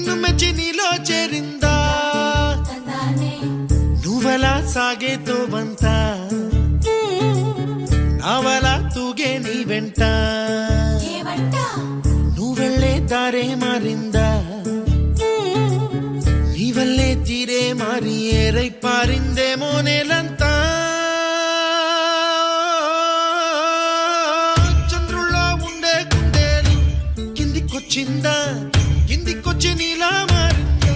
నిన్ను మెచ్చి నీలో చేరిందా నువ్వలా సాగేతో బంత నావలా తూగే నీ వెంట నువ్వెళ్ళే దారే మారిందా నీవల్లే తీరే మారి ఏరై పారిందేమో నేలంతా చంద్రుల్లో ఉండే కుందేలు కిందికొచ్చిందా కిందికొచ్చి నీలా మారిందా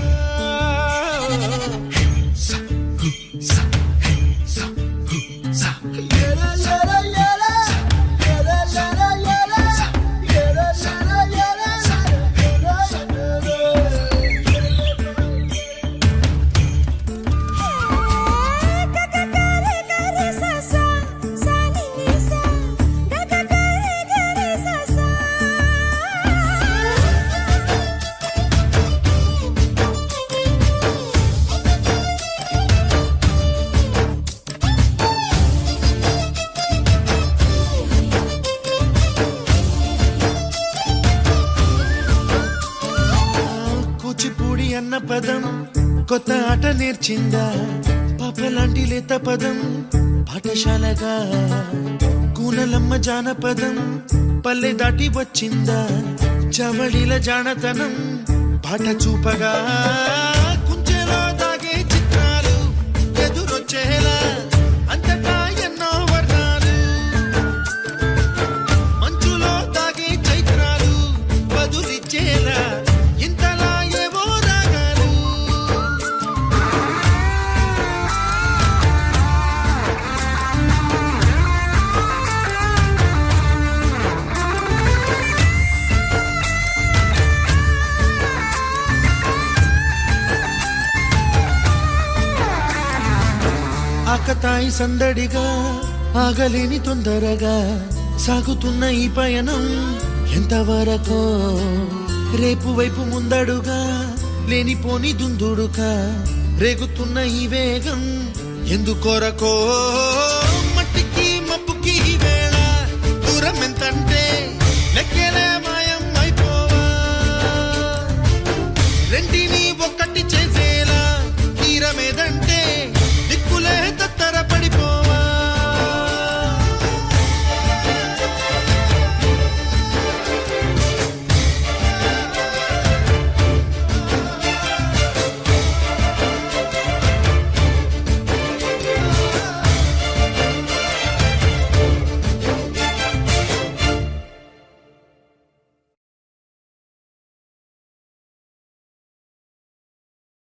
కూచిపూడి అన్న పదం కొత్త ఆట నేర్చిందా పాపలాంటి లేత పదం పాఠశాలగా కూనలమ్మ జానపదం పల్లె దాటి వచ్చిందా చవళిల జానతనం పాట చూపగా కుంచెలో దాగే చిత్రాలు ఎదురొచ్చేలా అంతటా ఎన్నో వర్ణాలు మంచులో దాగే చైత్రాలు బదులిచ్చేలా ఆకతాయి సందడిగా ఆగలేని తొందరగా సాగుతున్న ఈ పయనం ఎంతవరకో రేపు వైపు ముందడుగా లేనిపోని దుందుడుగా రేగుతున్న ఈ వేగం ఎందుకొరకో